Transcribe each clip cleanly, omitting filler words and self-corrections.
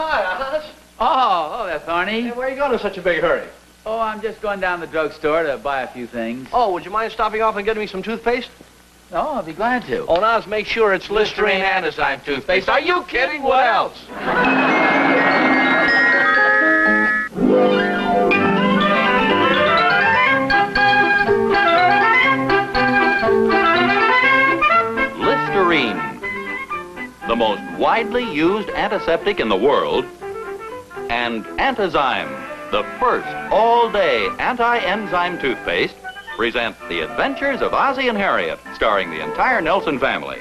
Hi, Oz. Oh, there, Thorny. Hey, where are you going in such a big hurry? Oh, I'm just going down to the drugstore to buy a few things. Oh, would you mind stopping off and getting me some toothpaste? No, I'll be glad to. Oh, Oz, make sure it's Listerine Antisime toothpaste. Are you kidding? What else? Listerine, the most widely used antiseptic in the world, and Antizyme, the first all-day anti-enzyme toothpaste, present The Adventures of Ozzie and Harriett, starring the entire Nelson family.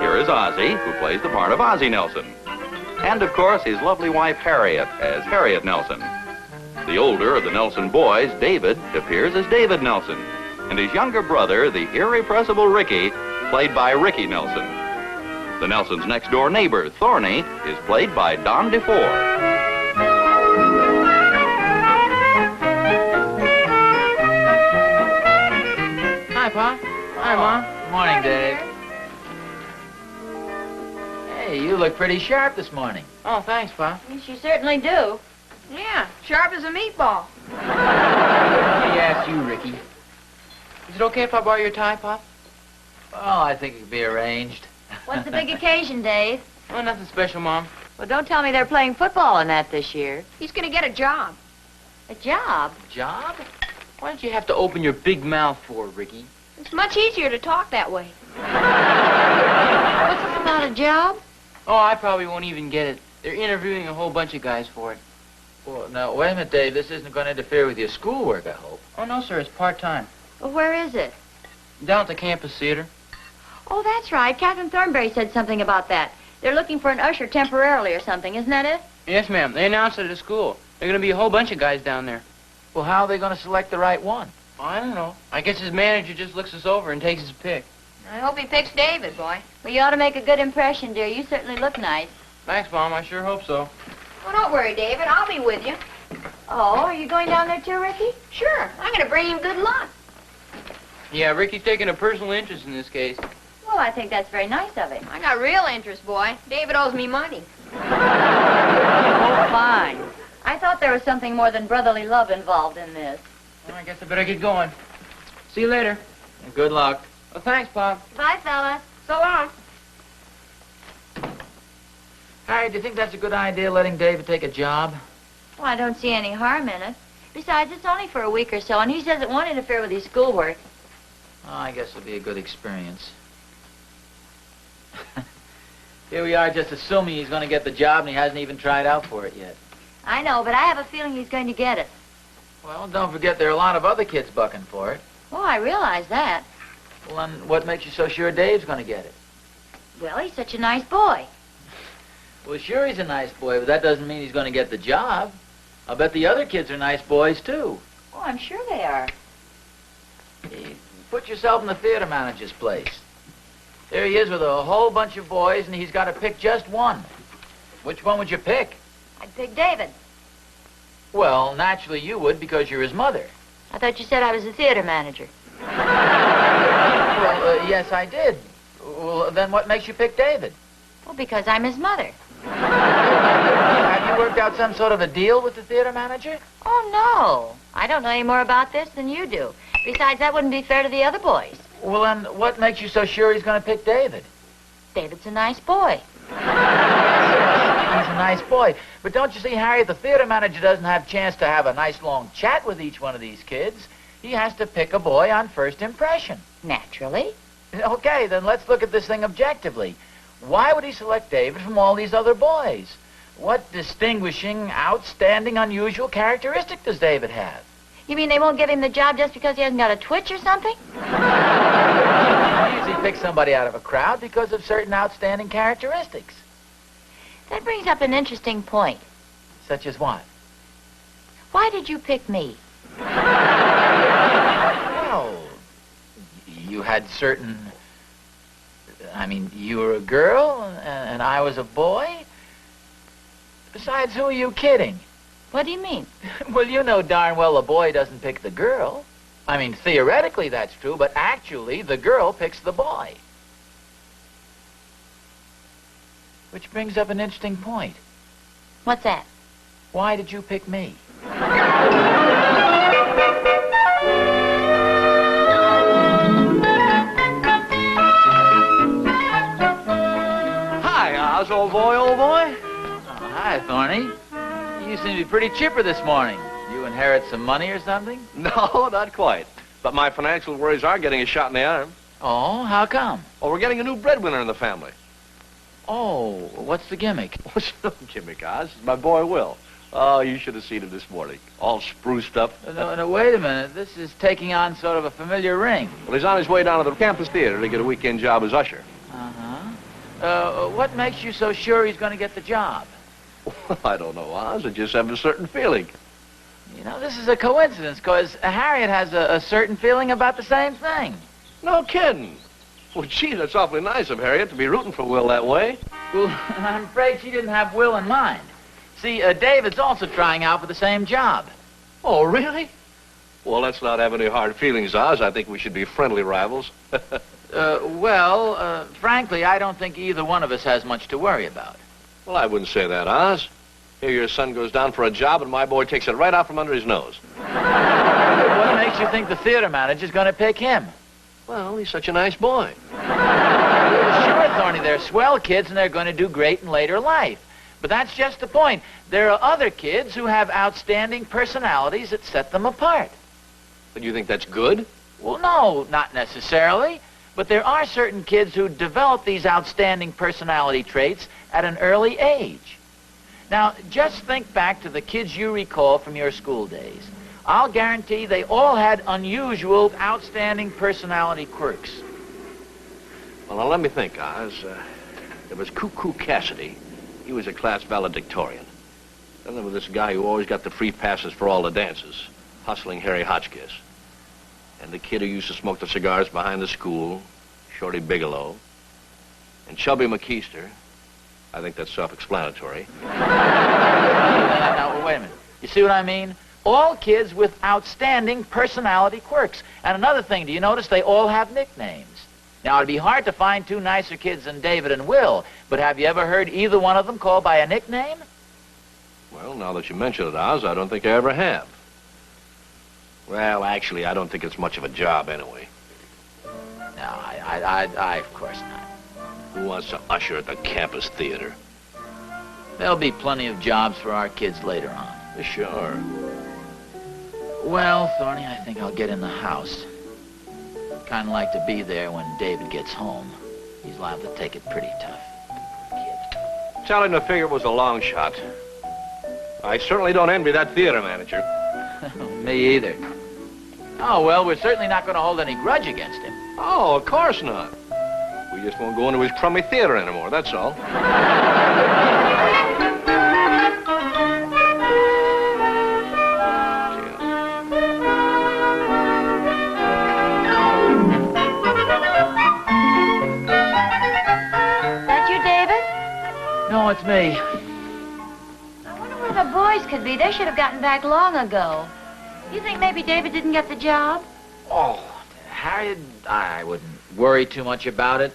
Here is Ozzie, who plays the part of Ozzie Nelson, and of course his lovely wife Harriett as Harriet Nelson. The older of the Nelson boys, David, appears as David Nelson, and his younger brother, the irrepressible Ricky, played by Ricky Nelson. The Nelsons' next-door neighbor, Thorny, is played by Don DeFore. Hi, Pa. Hi, Mom. Good morning, Dave. Hey, you look pretty sharp this morning. Oh, thanks, Pa. Yes, you certainly do. Yeah, sharp as a meatball. Let me ask you, Ricky. Is it okay if I borrow your tie, Pop? Oh, I think it could be arranged. What's the big occasion, Dave? Oh, nothing special, Mom. Well, don't tell me they're playing football in that this year. He's gonna get a job. A job? Job? Why don't you have to open your big mouth for, Ricky? It's much easier to talk that way. What's this about a job? Oh, I probably won't even get it. They're interviewing a whole bunch of guys for it. Well, now, wait a minute, Dave. This isn't going to interfere with your schoolwork, I hope. Oh, no, sir. It's part-time. Well, where is it? Down at the campus theater. Oh, that's right. Catherine Thornberry said something about that. They're looking for an usher temporarily or something. Isn't that it? Yes, ma'am. They announced it at school. There are gonna be a whole bunch of guys down there. Well, how are they going to select the right one? I don't know. I guess his manager just looks us over and takes his pick. I hope he picks David, boy. Well, you ought to make a good impression, dear. You certainly look nice. Thanks, Mom. I sure hope so. Well, don't worry, David. I'll be with you. Oh, are you going down there too, Ricky? Sure. I'm going to bring him good luck. Yeah, Ricky's taking a personal interest in this case. Well, I think that's very nice of him. I got real interest, boy. David owes me money. Oh, fine. I thought there was something more than brotherly love involved in this. Well, I guess I better get going. See you later. Good luck. Well, thanks, Pop. Bye, fellas. So long. Harry, do you think that's a good idea, letting David take a job? Well, I don't see any harm in it. Besides, it's only for a week or so, and he says it won't interfere with his schoolwork. Oh, I guess it'll be a good experience. Here we are just assuming he's going to get the job, and he hasn't even tried out for it yet. I know, but I have a feeling he's going to get it. Well, don't forget there are a lot of other kids bucking for it. Oh, I realize that. Well, then what makes you so sure Dave's going to get it? Well, he's such a nice boy. Well, sure he's a nice boy, but that doesn't mean he's going to get the job. I'll bet the other kids are nice boys, too. Oh, I'm sure they are. Put yourself in the theater manager's place. There he is with a whole bunch of boys, and he's got to pick just one. Which one would you pick? I'd pick David. Well, naturally you would, because you're his mother. I thought you said I was the theater manager. Well, yes, I did. Well, then what makes you pick David? Well, because I'm his mother. Have you worked out some sort of a deal with the theater manager? Oh, no. I don't know any more about this than you do. Besides, that wouldn't be fair to the other boys. Well, then what makes you so sure he's going to pick David? David's a nice boy. He's a nice boy. But don't you see, Harriet, the theater manager doesn't have a chance to have a nice long chat with each one of these kids. He has to pick a boy on first impression. Naturally. Okay, then let's look at this thing objectively. Why would he select David from all these other boys? What distinguishing, outstanding, unusual characteristic does David have? You mean they won't give him the job just because he hasn't got a twitch or something? He usually picks somebody out of a crowd because of certain outstanding characteristics. That brings up an interesting point. Such as what? Why did you pick me? Well, you had certain... I mean, you were a girl, and I was a boy. Besides, who are you kidding? What do you mean? Well, you know darn well a boy doesn't pick the girl. I mean, theoretically that's true, but actually the girl picks the boy. Which brings up an interesting point. What's that? Why did you pick me? Hi, Oz, old boy, old boy. Oh, hi, Thorny. You seem to be pretty chipper this morning. You inherit some money or something? No, not quite. But my financial worries are getting a shot in the arm. Oh, how come? Oh, we're getting a new breadwinner in the family. Oh, what's the gimmick? What's no gimmick, Oz? It's my boy, Will. Oh, you should have seen him this morning. All spruced up. No, wait a minute. This is taking on sort of a familiar ring. Well, he's on his way down to the campus theater to get a weekend job as usher. What makes you so sure he's going to get the job? I don't know, Oz. I just have a certain feeling. You know, this is a coincidence, because Harriet has a certain feeling about the same thing. No kidding. Well, gee, that's awfully nice of Harriet to be rooting for Will that way. Well, I'm afraid she didn't have Will in mind. See, David's also trying out for the same job. Oh, really? Well, let's not have any hard feelings, Oz. I think we should be friendly rivals. Frankly, I don't think either one of us has much to worry about. Well, I wouldn't say that, Oz. Here your son goes down for a job, and my boy takes it right out from under his nose. What makes you think the theater manager's going to pick him? Well, he's such a nice boy. Sure, Thorny, they're swell kids, and they're going to do great in later life. But that's just the point. There are other kids who have outstanding personalities that set them apart. But you think that's good? Well, no, not necessarily. But there are certain kids who develop these outstanding personality traits at an early age. Now, just think back to the kids you recall from your school days. I'll guarantee they all had unusual, outstanding personality quirks. Well, now, let me think, Oz. There was Cuckoo Cassidy. He was a class valedictorian. Then there was this guy who always got the free passes for all the dances, Hustling Harry Hotchkiss. And the kid who used to smoke the cigars behind the school, Shorty Bigelow. And Chubby McKeester. I think that's self-explanatory. Now, wait a minute. You see what I mean? All kids with outstanding personality quirks. And another thing, do you notice they all have nicknames? Now, it'd be hard to find two nicer kids than David and Will, but have you ever heard either one of them called by a nickname? Well, now that you mention it, Oz, I don't think I ever have. Well, actually, I don't think it's much of a job anyway. No, I of course not. Who wants to usher at the campus theater? There'll be plenty of jobs for our kids later on. Sure. Well, Thorny, I think I'll get in the house. Kind of like to be there when David gets home. He's liable to take it pretty tough. Tell him to figure it was a long shot. I certainly don't envy that theater manager. Me either. Oh, well, we're certainly not going to hold any grudge against him. Oh, of course not. We just won't go into his crummy theater anymore, that's all. That you, David? No, it's me. I wonder where the boys could be. They should have gotten back long ago. You think maybe David didn't get the job? Oh, Harriet, I wouldn't worry too much about it.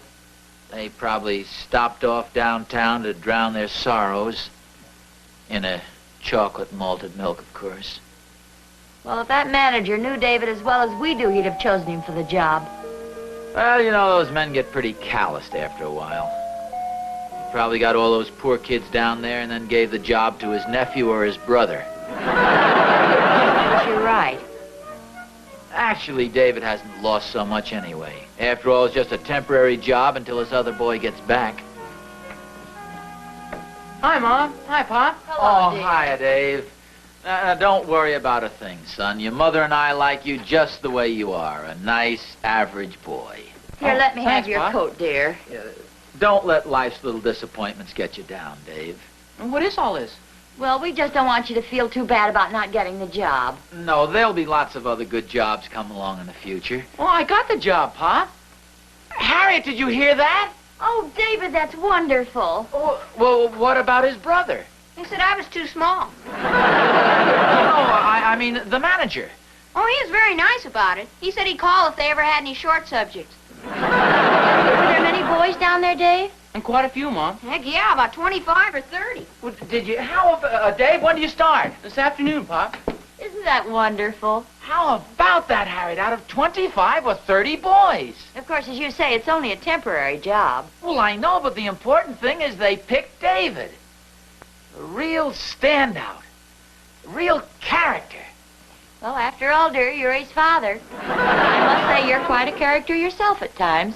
They probably stopped off downtown to drown their sorrows. In a chocolate malted milk, of course. Well, if that manager knew David as well as we do, he'd have chosen him for the job. Well, you know, those men get pretty calloused after a while. He probably got all those poor kids down there and then gave the job to his nephew or his brother. But you're right. Actually, David hasn't lost so much anyway. After all, it's just a temporary job until his other boy gets back. Hi, Mom. Hi, Pop. Hello, Oh, dear. hiya, Dave. Don't worry about a thing, son. Your mother and I like you just the way you are. A nice, average boy. Here, Oh, let me have thanks, your Pop. coat, dear. Don't let life's little disappointments get you down, Dave. What is all this? Well, we just don't want you to feel too bad about not getting the job. No, there'll be lots of other good jobs come along in the future. Well, I got the job, Pop. Harriet, did you hear that? Oh, David, that's wonderful. Oh, well, what about his brother? He said I was too small. No, I mean the manager. Oh, he was very nice about it. He said he'd call if they ever had any short subjects. Were there many boys down there, Dave? And quite a few, Mom. Heck yeah, about 25 or 30. Well, did you? Dave, when do you start? This afternoon, Pop. Isn't that wonderful? How about that, Harriet? Out of 25 or 30 boys? Of course, as you say, it's only a temporary job. Well, I know, but the important thing is they picked David. A real standout. A real character. Well, after all, dear, you're his father. I must say you're quite a character yourself at times.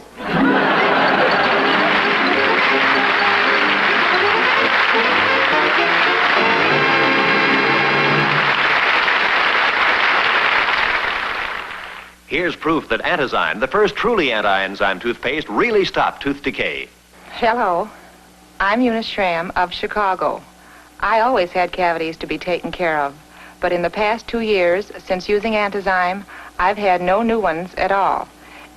Here's proof that Antazyme, the first truly anti-enzyme toothpaste, really stopped tooth decay. Hello, I'm Eunice Schramm of Chicago. I always had cavities to be taken care of, but in the past 2 years, since using Antazyme, I've had no new ones at all.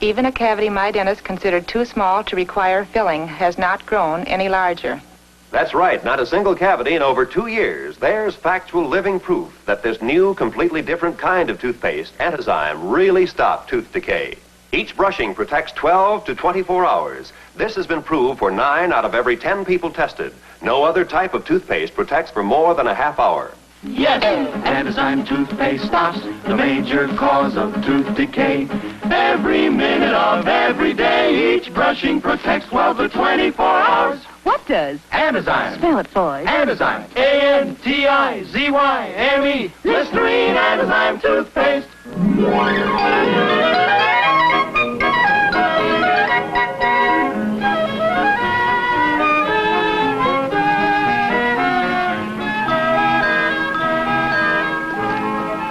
Even a cavity my dentist considered too small to require filling has not grown any larger. That's right, not a single cavity in over 2 years. There's factual living proof that this new, completely different kind of toothpaste, Antazyme, really stopped tooth decay. Each brushing protects 12 to 24 hours. This has been proved for 9 out of every 10 people tested. No other type of toothpaste protects for more than a half hour. Yes, Antazyme toothpaste stops the major cause of tooth decay. Every minute of every day, each brushing protects 12 to 24 hours. What does? Antazyme. Spell it for us. Antazyme. A-N-T-I-Z-Y-M-E. Listerine Antazyme toothpaste.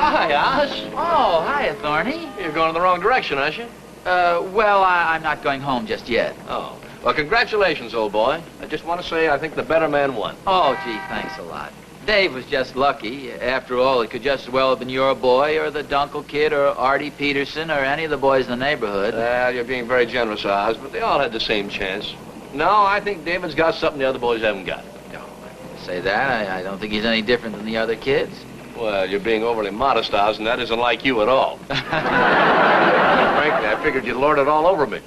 Hi, Oz. Oh, hiya, Thorny. You're going in the wrong direction, aren't you? Well, I'm not going home just yet. Oh. Well, congratulations, old boy. I just want to say I think the better man won. Oh, gee, thanks a lot. Dave was just lucky. After all, it could just as well have been your boy or the Dunkel kid or Artie Peterson or any of the boys in the neighborhood. Well, you're being very generous, Oz, but they all had the same chance. No, I think David's got something the other boys haven't got. No, say that. I don't think he's any different than the other kids. Well, you're being overly modest, Oz, and that isn't like you at all. Frankly, I figured you'd lord it all over me.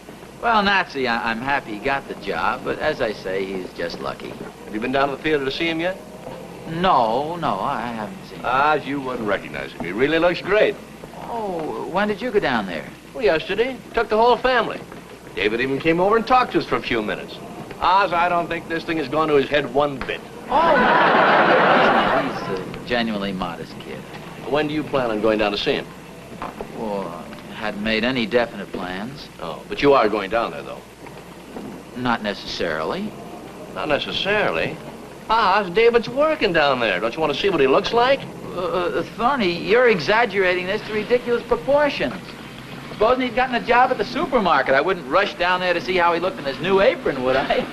Well, Nazi, I'm happy he got the job, but as I say, he's just lucky. Have you been down to the theater to see him yet? No, I haven't seen him. Oz, you wouldn't recognize him. He really looks great. Oh, when did you go down there? Well, yesterday. Took the whole family. David even came over and talked to us for a few minutes. Oz, I don't think this thing has gone to his head one bit. Oh, no. He's a genuinely modest kid. When do you plan on going down to see him? Well, hadn't made any definite plans. Oh, but you are going down there, though. Not necessarily. Not necessarily. Oz, David's working down there. Don't you want to see what he looks like? Thorny, you're exaggerating this to ridiculous proportions. Supposing he'd gotten a job at the supermarket, I wouldn't rush down there to see how he looked in his new apron, would I?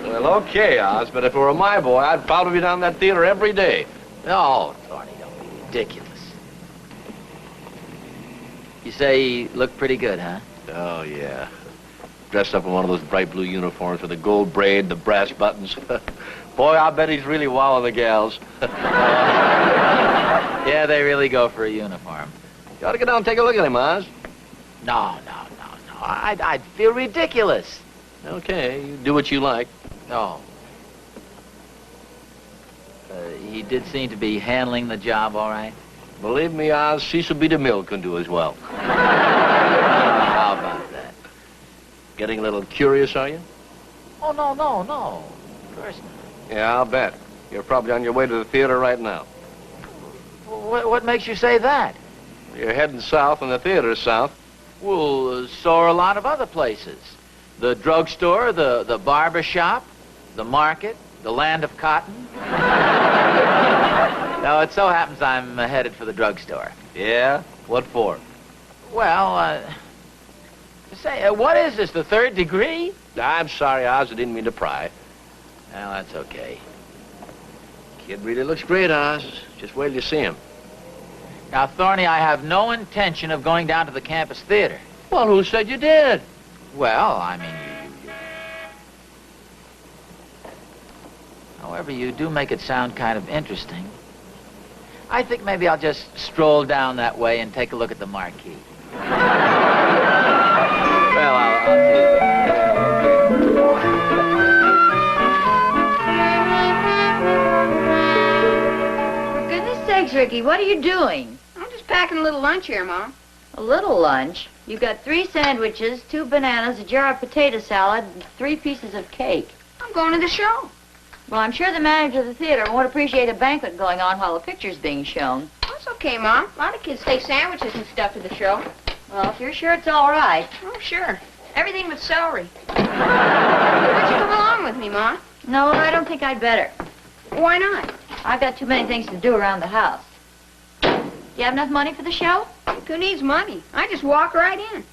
Well, okay, Oz, but if it were my boy, I'd probably be down that theater every day. Oh, Thorny, don't be ridiculous. You say he looked pretty good, huh? Oh, yeah. Dressed up in one of those bright blue uniforms with the gold braid, the brass buttons. Boy, I bet he's really wowing the gals. Yeah, they really go for a uniform. You ought to get down and take a look at him, Oz. No. I'd feel ridiculous. Okay, you do what you like. No. He did seem to be handling the job all right. Believe me, Oz, Cecil B. DeMille can do as well. How about that? Getting a little curious, are you? Oh, no. Of course not. Yeah, I'll bet. You're probably on your way to the theater right now. What makes you say that? You're heading south and the theater's south. Well, so are a lot of other places. The drugstore, the barber shop, the market, the land of cotton. No, it so happens I'm headed for the drugstore. Yeah? What for? Well, say, what is this, the third degree? I'm sorry, Oz, I didn't mean to pry. Well, that's okay. Kid really looks great, Oz. Just wait till you see him. Now, Thorny, I have no intention of going down to the campus theater. Well, who said you did? Well, I mean, However, you do make it sound kind of interesting. I think maybe I'll just stroll down that way and take a look at the marquee. Well, I'll see you. Ricky, what are you doing? I'm just packing a little lunch here, Mom. A little lunch? You've got 3 sandwiches, 2 bananas, a jar of potato salad, and 3 pieces of cake. I'm going to the show. Well, I'm sure the manager of the theater won't appreciate a banquet going on while the picture's being shown. That's okay, Mom. A lot of kids take sandwiches and stuff to the show. Well, if you're sure it's all right. Oh, sure. Everything with celery. Why don't you come along with me, Mom? No, I don't think I'd better. Why not? I've got too many things to do around the house. Do you have enough money for the show? Who needs money? I just walk right in.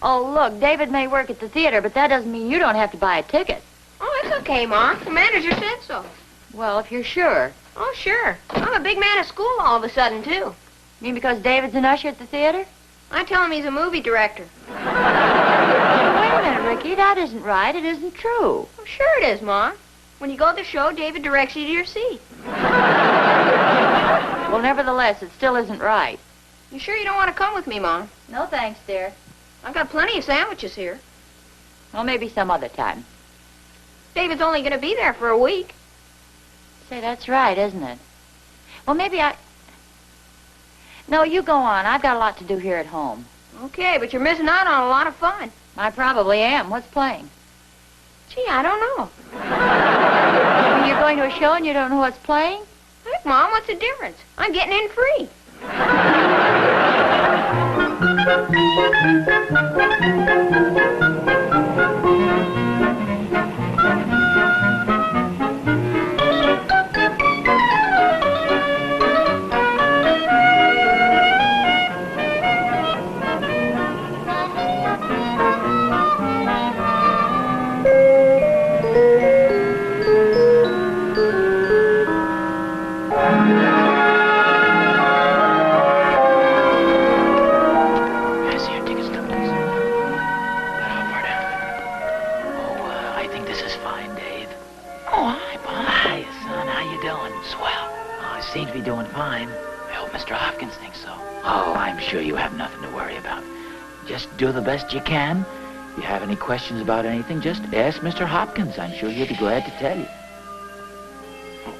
Oh, look, David may work at the theater, but that doesn't mean you don't have to buy a ticket. Oh, it's okay, Mom. The manager said so. Well, if you're sure. Oh, sure. I'm a big man at school all of a sudden, too. You mean because David's an usher at the theater? I tell him he's a movie director. Wait a minute, Ricky. That isn't right. It isn't true. Oh, sure it is, Mom. When you go to the show, David directs you to your seat. Well, nevertheless, it still isn't right. You sure you don't want to come with me, Mom? No thanks, dear. I've got plenty of sandwiches here. Well, maybe some other time. David's only going to be there for a week. Say, that's right, isn't it? Well, maybe I... No, you go on. I've got a lot to do here at home. Okay, but you're missing out on a lot of fun. I probably am. What's playing? Gee, I don't know. I mean, you're going to a show and you don't know what's playing? Heck, Mom, what's the difference? I'm getting in free. Seems to be doing fine. I hope Mr. Hopkins thinks so. Oh, I'm sure you have nothing to worry about. Just do the best you can. If you have any questions about anything, just ask Mr. Hopkins. I'm sure he'll be glad to tell you. Oh,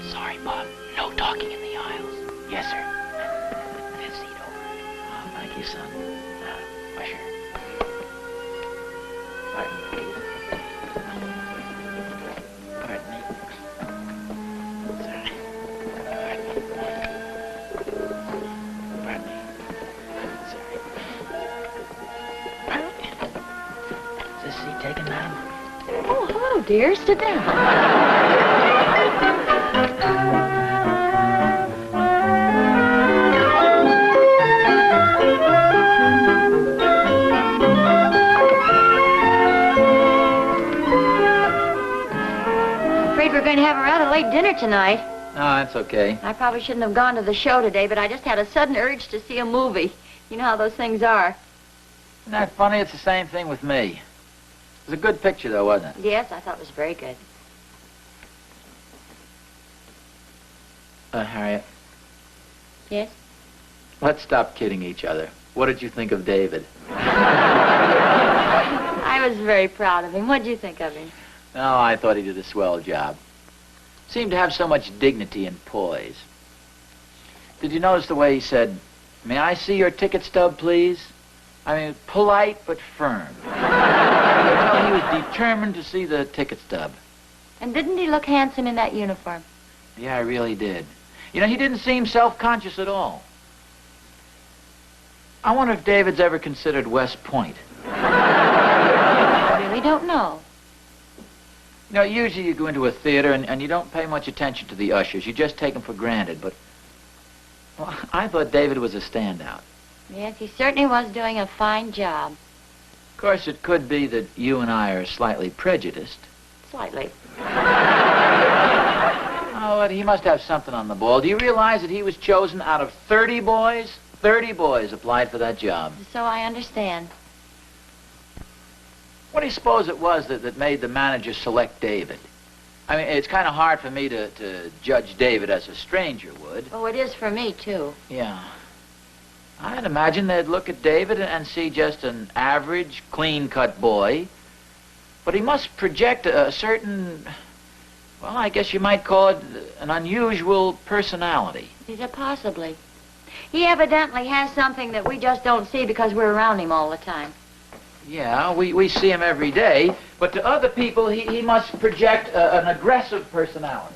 sorry, Bob. No talking in the aisles. Yes, sir. This seat over. Oh, thank you, son. Usher. Pardon, please. Pardon me. Sorry. Taken, madam? Oh, hello, dear. Sit down. I'm afraid we're going to have a rather late dinner tonight. No, that's okay. I probably shouldn't have gone to the show today, but I just had a sudden urge to see a movie. You know how those things are. Isn't that funny? It's the same thing with me. It was a good picture, though, wasn't it? Yes, I thought it was very good. Harriet, Yes? let's stop kidding each other. What did you think of David? I was very proud of him. What did you think of him? No, I thought he did a swell job. Seemed to have so much dignity and poise. Did you notice the way he said, "May I see your ticket stub, please?" I mean, polite but firm. He was determined to see the ticket stub. And didn't he look handsome in that uniform? Yeah, I really did. You know, he didn't seem self-conscious at all. I wonder if David's ever considered West Point. I really don't know. You know, usually you go into a theater and you don't pay much attention to the ushers. You just take them for granted, but... Well, I thought David was a standout. Yes, he certainly was doing a fine job. Of course, it could be that you and I are slightly prejudiced. Slightly. Oh, but he must have something on the ball. Do you realize that he was chosen out of 30 boys? 30 boys applied for that job. So I understand. What do you suppose it was that made the manager select David? I mean, it's kind of hard for me to judge David as a stranger would. Oh, it is for me, too. Yeah. I'd imagine they'd look at David and see just an average, clean-cut boy. But he must project a certain Well, I guess you might call it an unusual personality. Is it possibly? He evidently has something that we just don't see because we're around him all the time. Yeah, we see him every day, but to other people, he must project an aggressive personality.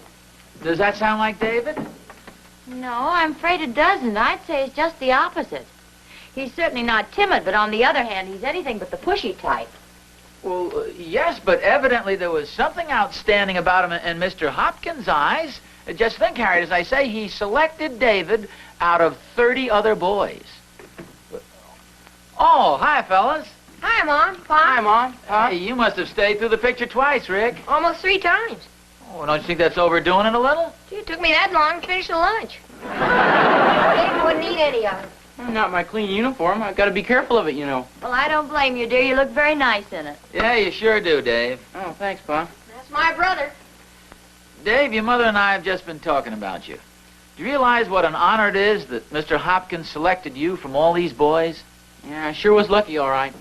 Does that sound like David? No, I'm afraid it doesn't. I'd say it's just the opposite. He's certainly not timid, but on the other hand, he's anything but the pushy type. Well, yes, but evidently there was something outstanding about him in Mr. Hopkins' eyes. Just think, Harriet, as I say, he selected David out of 30 other boys. Oh, hi, fellas. Hi, Mom. Pop. Hi, Mom. Pop. Hey, you must have stayed through the picture twice, Rick. Almost 3 times. Oh, don't you think that's overdoing it a little? Gee, it took me that long to finish the lunch. Dave wouldn't eat any of it. Well, not my clean uniform. I've got to be careful of it, you know. Well, I don't blame you, dear. You look very nice in it. Yeah, you sure do, Dave. Oh, thanks, Pa. That's my brother. Dave, your mother and I have just been talking about you. Do you realize what an honor it is that Mr. Hopkins selected you from all these boys? Yeah, I sure was lucky, all right.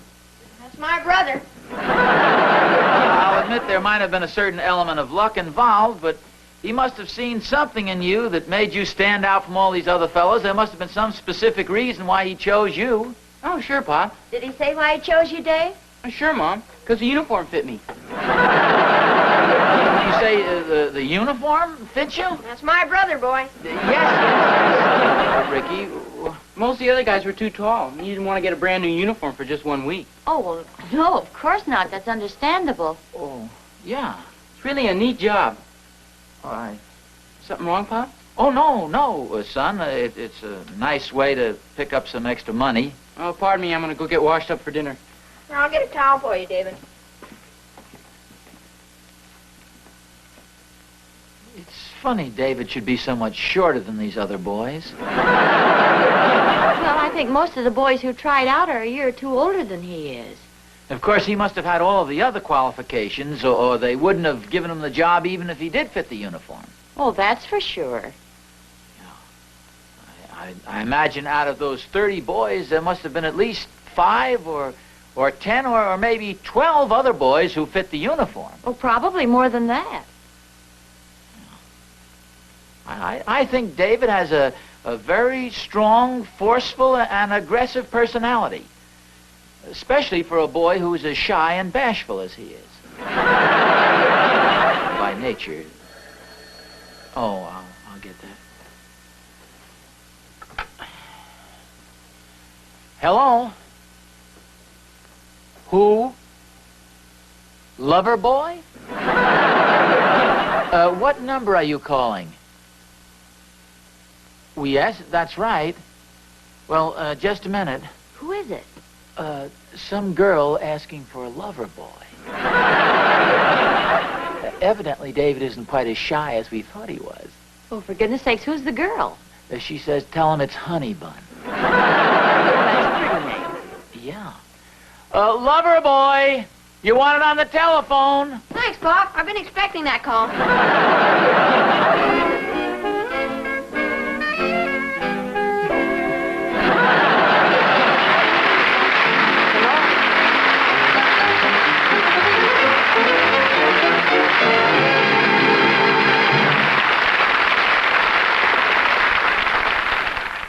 That's my brother. I'll admit there might have been a certain element of luck involved, but he must have seen something in you that made you stand out from all these other fellows. There must have been some specific reason why he chose you. Oh, sure, Pa. Did he say why he chose you, Dave? Oh, sure, Mom. Because the uniform fit me. You say the uniform fits you? That's my brother, boy. Yes. Ricky, Most of the other guys were too tall. You didn't want to get a brand new uniform for just 1 week. Oh, well, no, of course not. That's understandable. oh, yeah. It's really a neat job. All right. Something wrong, Pa? Oh, no, son. It's a nice way to pick up some extra money. Oh, pardon me. I'm going to go get washed up for dinner. Now, I'll get a towel for you, David. It's funny David should be so much shorter than these other boys. Well, I think most of the boys who tried out are a year or two older than he is. Of course, he must have had all of the other qualifications, or they wouldn't have given him the job even if he did fit the uniform. Oh, that's for sure. I imagine out of those 30 boys, there must have been at least 5 or 10 or maybe 12 other boys who fit the uniform. Oh, probably more than that. I think David has a very strong, forceful, and aggressive personality, especially for a boy who is as shy and bashful as he is. By nature. Oh, I'll get that. Hello? Who? Lover boy? What number are you calling? Well, yes, that's right. Well, just a minute. Who is it? Some girl asking for a lover boy. Evidently, David isn't quite as shy as we thought he was. Oh, for goodness sakes, who's the girl? She says, tell him it's Honey Bun. Oh, that's a pretty name. Yeah. Lover boy, you want it on the telephone? Thanks, Pop. I've been expecting that call.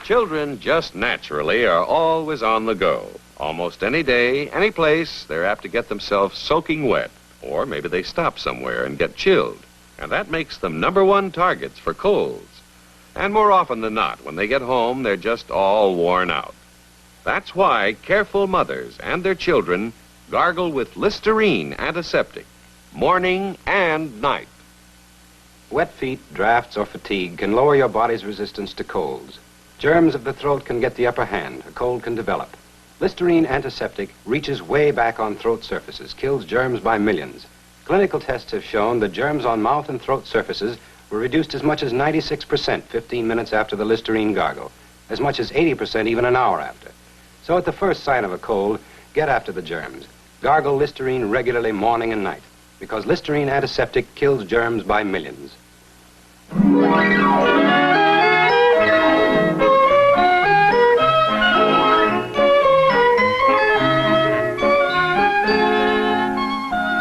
Children just naturally are always on the go. Almost any day, any place, they're apt to get themselves soaking wet. Or maybe they stop somewhere and get chilled. And that makes them #1 targets for colds. And more often than not, when they get home, they're just all worn out. That's why careful mothers and their children gargle with Listerine antiseptic, morning and night. Wet feet, drafts, or fatigue can lower your body's resistance to colds. Germs of the throat can get the upper hand. A cold can develop. Listerine antiseptic reaches way back on throat surfaces, kills germs by millions. Clinical tests have shown that germs on mouth and throat surfaces were reduced as much as 96% 15 minutes after the Listerine gargle, as much as 80% even an hour after. So at the first sign of a cold, get after the germs. Gargle Listerine regularly morning and night, because Listerine antiseptic kills germs by millions.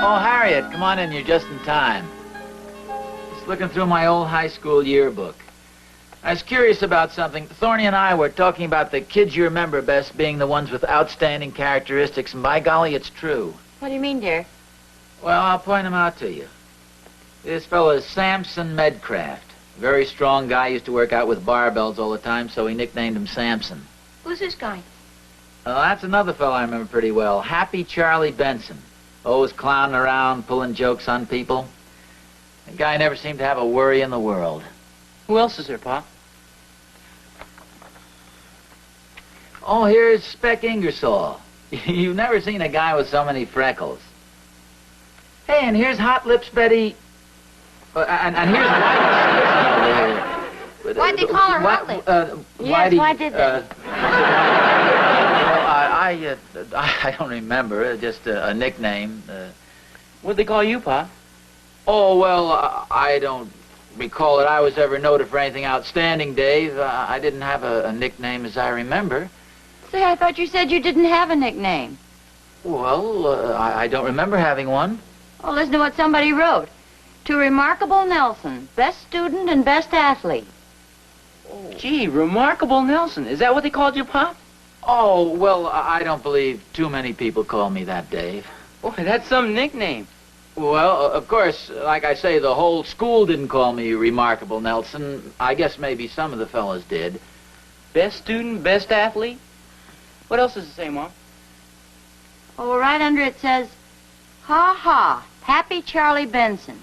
Oh, Harriet, come on in. You're just in time. just looking through my old high school yearbook. I was curious about something. Thorny and I were talking about the kids you remember best being the ones with outstanding characteristics, and by golly, it's true. What do you mean, dear? Well, I'll point them out to you. This fellow is Samson Medcraft. Very strong guy, used to work out with barbells all the time, so he nicknamed him Samson. Who's this guy? Well, that's another fellow I remember pretty well. Happy Charlie Benson. Always clowning around, pulling jokes on people. The guy never seemed to have a worry in the world. Who else is there, Pa? Oh, here's Speck Ingersoll. You've never seen a guy with so many freckles. Hey, and here's Hot Lips Betty... and here's Whitey. Why'd they call her Hot Lips? Yes, why did they? I don't remember. Just a nickname. What'd they call you, Pa? Oh, well, I don't recall that I was ever noted for anything outstanding, Dave. I didn't have a nickname as I remember. Say, I thought you said you didn't have a nickname. Well, I don't remember having one. Oh, listen to what somebody wrote. To Remarkable Nelson, best student and best athlete. Gee, Remarkable Nelson. Is that what they called you, Pop? Oh, well, I don't believe too many people call me that, Dave. Boy, that's some nickname. Well, of course, like I say, the whole school didn't call me Remarkable Nelson. I guess maybe some of the fellas did. Best student, best athlete? What else does it say, Mom? Oh, well, right under it says, ha ha, Happy Charlie Benson.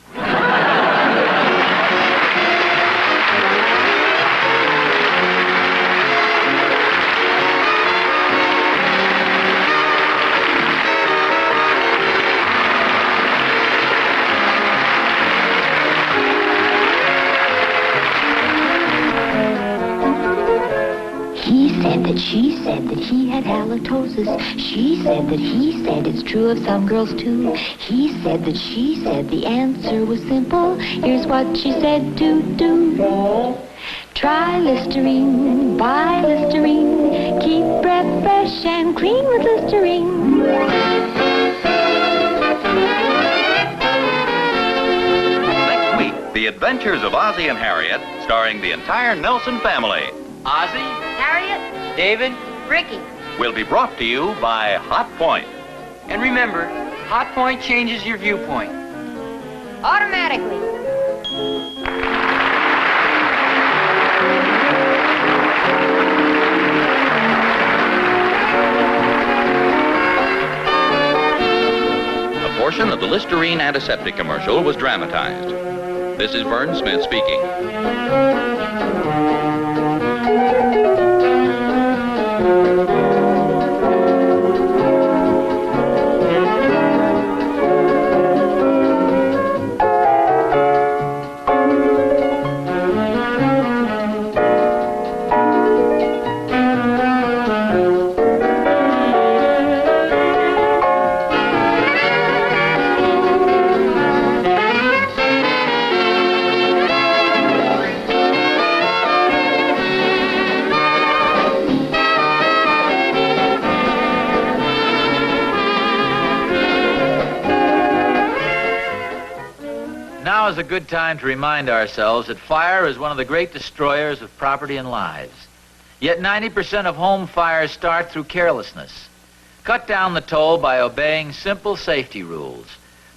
He said that she said that he had halitosis. She said that he said it's true of some girls too. He said that she said the answer was simple. Here's what she said to do. Try Listerine, buy Listerine. Keep breath fresh and clean with Listerine. Next week, The Adventures of Ozzie and Harriet, starring the entire Nelson family. Ozzie? Harriet? David? Ricky. Will be brought to you by Hot Point. And remember, Hot Point changes your viewpoint. Automatically. A portion of the Listerine antiseptic commercial was dramatized. This is Vern Smith speaking. Now is a good time to remind ourselves that fire is one of the great destroyers of property and lives. Yet 90% of home fires start through carelessness. Cut down the toll by obeying simple safety rules.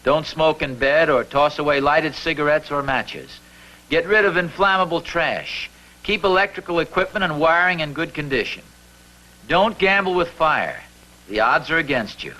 Don't smoke in bed or toss away lighted cigarettes or matches. Get rid of inflammable trash. Keep electrical equipment and wiring in good condition. Don't gamble with fire. The odds are against you.